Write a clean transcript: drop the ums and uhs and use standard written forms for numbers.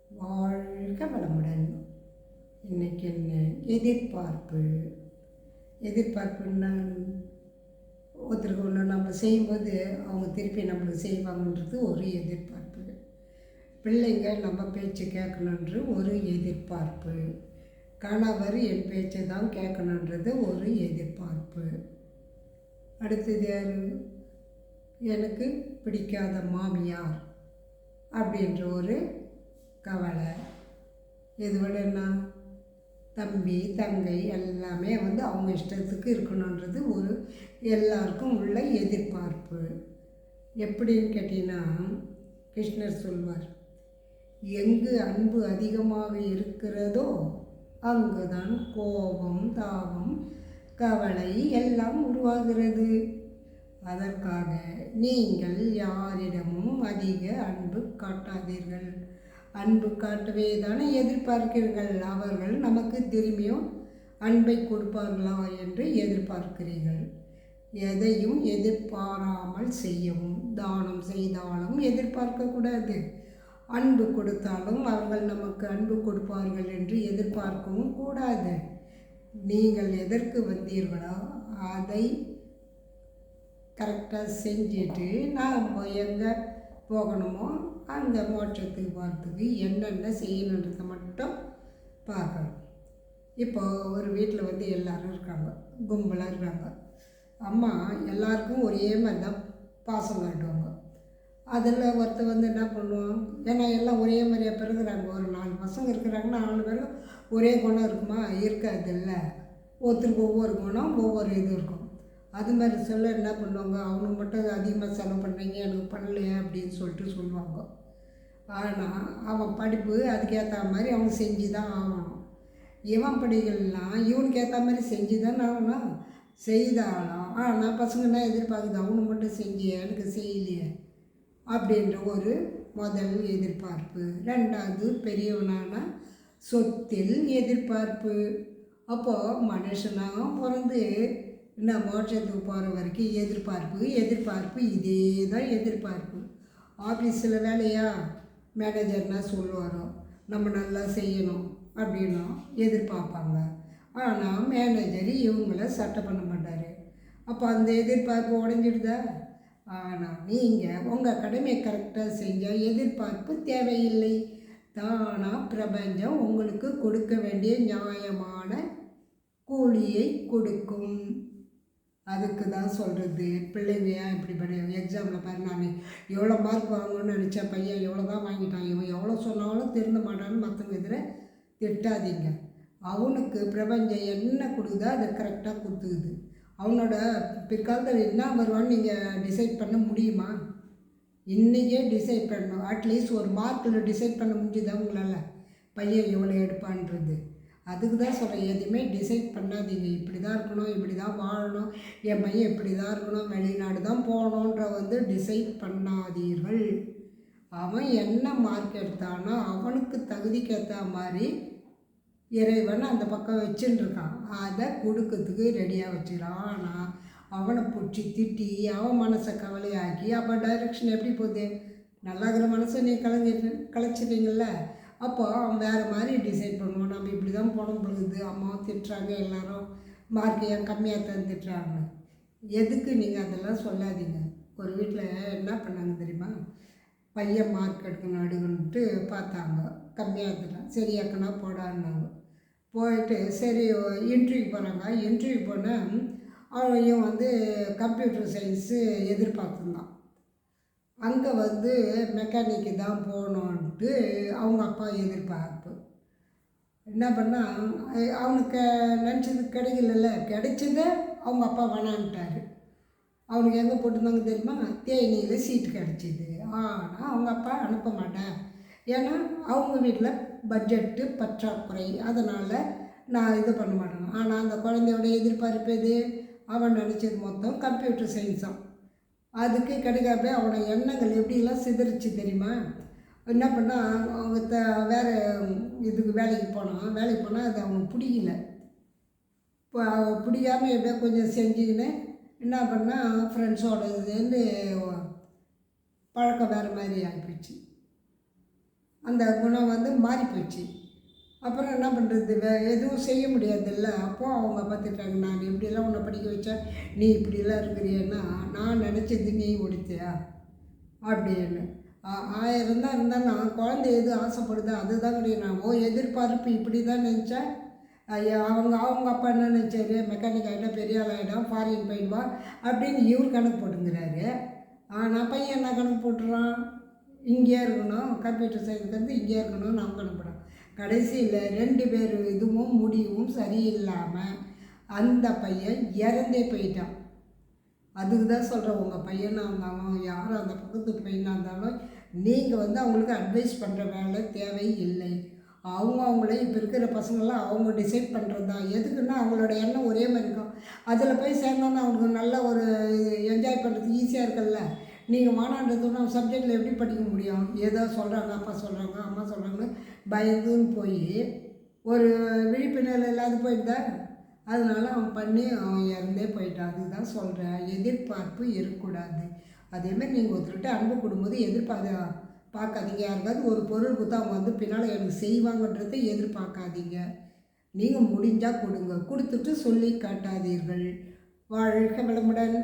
வாழ்க வளமுடன். இன்னைக்கு என்ன எதிர்பார்ப்பு? எதிர்பார்ப்புன்னா ஒருத்தருக்கு ஒன்று நம்ம செய்யும்போது அவங்க திருப்பி நம்மளுக்கு செய்வாங்கன்றது ஒரு எதிர்பார்ப்பு. பிள்ளைங்க நம்ம பேச்சு கேட்கணுன்ற ஒரு எதிர்பார்ப்பு. கணவர் என் பேச்சை தான் கேட்கணுன்றது ஒரு எதிர்பார்ப்பு. அடுத்தது யார்? எனக்கு பிடிக்காத மாமியார் அப்படின்ற ஒரு கவலை. இது விட என்ன, தம்பி தங்கை எல்லாமே அவங்க இஷ்டத்துக்கு இருக்கணுன்றது ஒரு எல்லாருக்கும் உள்ள எதிர்பார்ப்பு. எப்படின்னு கேட்டிங்கன்னா, கிருஷ்ணர் சொல்வார், எங்கு அன்பு அதிகமாக இருக்கிறதோ அங்குதான் கோபம், தாபம், கவலை எல்லாம் உருவாகிறது. அதற்காக நீங்கள் யாரிடமும் அதிக அன்பு காட்டாதீர்கள். அன்பு காட்டவே தானே எதிர்பார்க்கிறீர்கள். அவர்கள் நமக்கு திரும்பியும் அன்பை கொடுப்பார்களா என்று எதிர்பார்க்கிறீர்கள். எதையும் எதிர்பாராமல் செய்யவும். தானம் செய்தாலும் எதிர்பார்க்கக்கூடாது. அன்பு கொடுத்தாலும் அவர்கள் நமக்கு அன்பு கொடுப்பார்கள் என்று எதிர்பார்க்கவும் கூடாது. நீங்கள் எதற்கு வந்தீர்களோ அதை கரெக்டாக செஞ்சுட்டு நாம் எங்கே போகணுமோ அங்கே மோட்சத்துக்கு போகிறதுக்கு என்னென்ன செய்யணுன்றதை மட்டும் பார்க்கணும். இப்போது ஒரு வீட்டில் எல்லோரும் இருக்காங்க, கும்பலாக இருக்காங்க. அம்மா எல்லாருக்கும் ஒரே மாதிரி தான் பாசம் காட்டுவாங்க. அதில் ஒருத்தர் என்ன பண்ணுவோம், ஏன்னா எல்லாம் ஒரே மாதிரியாக பிறகுறாங்க. ஒரு 4 பசங்க இருக்கிறாங்கன்னா 4 பேரும் ஒரே குணம் இருக்குமா? இருக்காது. இல்லை, ஒருத்தருக்கு ஒவ்வொரு குணம், ஒவ்வொரு இது இருக்கும். அது மாதிரி சொல்ல என்ன பண்ணுவாங்க, அவனுக்கு மட்டும் அதிகமாக செலவு பண்ணுறீங்க, எனக்கு பண்ணலையே அப்படின்னு சொல்லுவாங்க. ஆனால் அவன் படிப்பு அதுக்கேற்ற மாதிரி அவன் செஞ்சு தான் ஆகணும். இவன் படிகள்லாம் இவனுக்கு ஏற்ற மாதிரி செஞ்சு தான் ஆகணும். செய்தாலும் ஆனால் பசங்கன்னா எதிர்பார்க்குது, அவனுக்கு மட்டும் செஞ்சியே எனக்கு செய்யலையே அப்படின்ற ஒரு முதல் எதிர்பார்ப்பு. ரெண்டாவது, பெரியவனான சொத்தில் எதிர்பார்ப்பு. அப்போது மனுஷனாக பிறந்து இன்னும் மோட்சத்துக்கு போகிற வரைக்கும் எதிர்பார்ப்பு இதே தான் எதிர்பார்ப்பு. ஆஃபீஸில் வேலையா, மேனேஜர்னா சொல்லுவாரோ நம்ம நல்லா செய்யணும் அப்படின்னா எதிர்பார்ப்பாங்க. ஆனால் மேனேஜர் இவங்கள சட்டை பண்ண மாட்டார். அப்போ அந்த எதிர்பார்ப்பு உடஞ்சிடுதா? ஆனால் நீங்கள் உங்கள் கடமையை கரெக்டாக செஞ்சால் எதிர்பார்ப்பு தேவையில்லை. தானாக பிரபஞ்சம் உங்களுக்கு கொடுக்க வேண்டிய நியாயமான கூலியை கொடுக்கும். அதுக்கு தான் சொல்கிறது, பிள்ளைங்க ஏன் இப்படி பண்ண எக்ஸாமில் பாரு, நான் எவ்வளோ மார்க் வாங்கணும்னு நினச்சேன், பையன் எவ்வளோ தான் வாங்கிட்டான், இவன் எவ்வளோ சொன்னாலும் திருந்த மாட்டான்னு மற்றவங்க எதில் திட்டாதீங்க. அவனுக்கு பிரபஞ்சம் என்ன கொடுக்குதோ அதை கரெக்டாக கொடுத்துக்குது. அவனோட பிற்காலத்தில் என்ன வருவான்னு நீங்கள் டிசைட் பண்ண முடியுமா? இன்றைக்கே டிசைட் பண்ணணும். அட்லீஸ்ட் ஒரு மார்க்கில் டிசைட் பண்ண முடிஞ்சுதா உங்களால் பையன் எவ்வளோ எடுப்பான்றது? அதுக்கு தான் சொல்கிறேன், எதுவுமே டிசைட் பண்ணாதீங்க. இப்படி தான் இருக்கணும், இப்படி தான் வாழணும், என் பையன் இப்படி தான் இருக்கணும், வெளிநாடு தான் போகணுன்ற டிசைட் பண்ணாதீர்கள். அவன் என்ன மார்க் எடுத்தானோ அவனுக்கு தகுதிக்கு ஏற்ற மாதிரி இறைவன் அந்த பக்கம் வச்சுட்டுருக்கான். அதை கொடுக்கறதுக்கு ரெடியாக வச்சுக்கிறான். ஆனால் அவனை பிடிச்சி திட்டி அவன் மனசை கவலையாக்கி அப்போ டைரெக்ஷன் எப்படி போகுது? நல்லா இருக்கிற மனசை நீ கலைச்சிட்டீங்கள. அப்போ அவன் வேறு மாதிரி டிசைட் பண்ணுவான். நம்ம இப்படி தான் போனோம் பொழுது, அம்மாவும் திட்டுறாங்க, எல்லோரும் மார்க் ஏன் கம்மியாக தந்துட்டுறாங்க. எதுக்கு நீங்கள் அதெல்லாம் சொல்லாதீங்க. ஒரு வீட்டில் என்ன பண்ணாங்க தெரியுமா? பையன் மார்க் எடுக்கணுன்ட்டு பார்த்தாங்க, கம்மியாக எடுத்துட்டான். சரி அக்கனா போடான்னாங்க. போயிட்டு சரி இன்டர்வியூ போகிறாங்க. இன்டர்வியூ போனால் அவன் கம்ப்யூட்டர் சயின்ஸு எதிர்பார்த்துருந்தான். அங்கே மெக்கானிக்கு தான் போகணுன்ட்டு அவங்க அப்பா எதிர்பார்ப்பு. என்ன பண்ணால் அவனுக்கு நினச்சது கிடைக்கல. கிடைச்சதை அவங்க அப்பா வேணான்ட்டார். அவனுக்கு எங்கே போட்டிருந்தாங்க தெரியுமா? தேனியில் சீட்டு கிடச்சிது. ஆனால் அவங்க அப்பா அனுப்ப மாட்டேன், ஏன்னா அவங்க வீட்டில் பட்ஜெட்டு பற்றாக்குறை, அதனால் நான் இது பண்ண மாட்டேன். ஆனால் அந்த குழந்தையோட எதிர்பார்ப்பு எது? அவன் நினச்சது மொத்தம் கம்ப்யூட்டர் சயின்ஸாம். அதுக்கு கிடைக்காம அவனை எண்ணங்கள் எப்படிலாம் சிதறிச்சு தெரியுமா? என்ன பண்ணால் அவங்க வேறு இதுக்கு வேலைக்கு போனான். அது அவனுக்கு பிடிக்கல. இப்போ பிடிக்காமல் எப்படியோ கொஞ்சம் செஞ்சுக்கின்னு என்ன பண்ணால் ஃப்ரெண்ட்ஸோட இதுலேருந்து பழக்கம் வேறு மாதிரி ஆகிப்போச்சு. அந்த குணம் வந்து மாறி போச்சு. அப்புறம் என்ன பண்ணுறது, எதுவும் செய்ய முடியாதுல்ல. அப்போது அவங்க பார்த்துட்டாங்க, நான் இப்படியெல்லாம் உன்னை படிக்க வச்சேன், நீ இப்படிலாம் இருக்கிறியன்னா நான் நினச்சது நீ உடைச்சியா அப்படின்னு. 1000 தான் இருந்தாலும் குழந்தை எது ஆசைப்படுதோ அதுதான் கிடையாது. நான் எதிர்பார்ப்பு இப்படி தான் நினச்சேன். ஐயா அவங்க அவங்க அப்பா என்ன நினச்சாரு, மெக்கானிக் ஆகிட்டா பெரிய ஆள் ஆகிடும், ஃபாரின் போயிடுவா அப்படின்னு இவர் கணக்கு போட்டுங்கிறாரு. ஆனால் பையன் என்ன கணக்கு போட்டுறான், இங்கேயே இருக்கணும், கம்ப்யூட்டர் சயின்ஸ் வந்து இங்கேயே இருக்கணும்னு அவன் கணக்கு போடுறான். கடைசியில் 2 பேர் இதுவும் முடிவும் சரியில்லாமல் அந்த பையன் இறந்தே போயிட்டான். அதுக்கு தான் சொல்கிறேன், உங்கள் பையனாக இருந்தாலும் யாரும் அந்த பக்கத்து பையனாக இருந்தாலும் நீங்கள் வந்து அவங்களுக்கு அட்வைஸ் பண்ணுற வேலை தேவை இல்லை. அவங்களே இப்போ இருக்கிற பசங்களாம் அவங்க டிசைட் பண்ணுறது தான். எதுக்குன்னா அவங்களோட எண்ணம் ஒரே மாதிரி இருக்கும். அதில் போய் சேர்ந்தோன்னா அவங்களுக்கு நல்ல ஒரு என்ஜாய் பண்ணுறதுக்கு ஈஸியாக இருக்குல்ல. நீங்கள் மானான்றதுன்னா சப்ஜெக்டில் எப்படி படிக்க முடியும்? ஏதோ சொல்கிறாங்க, அப்பா சொல்கிறாங்க, அம்மா சொல்கிறாங்கன்னு பயந்துன்னு போய் ஒரு விழிப்புணர்வு இல்லாத போயிட்டுதா. அதனால அவன் பண்ணி அவன் இறந்தே போயிட்டான். அதுதான் சொல்கிறேன், எதிர்பார்ப்பு இருக்கக்கூடாது. அதேமாதிரி நீங்கள் ஒருத்தர்கிட்ட அன்பு கொடுக்கும்போது பார்க்காதீங்க. யாருக்காவது ஒரு பொருள் கொடுத்தா அவங்க வந்து பின்னால் எனக்கு செய்வாங்கன்றதை எதிர்பார்க்காதீங்க. நீங்கள் முடிஞ்சால் கொடுங்க, கொடுத்துட்டு சொல்லி காட்டாதீர்கள். வாழ்க வளமுடன்.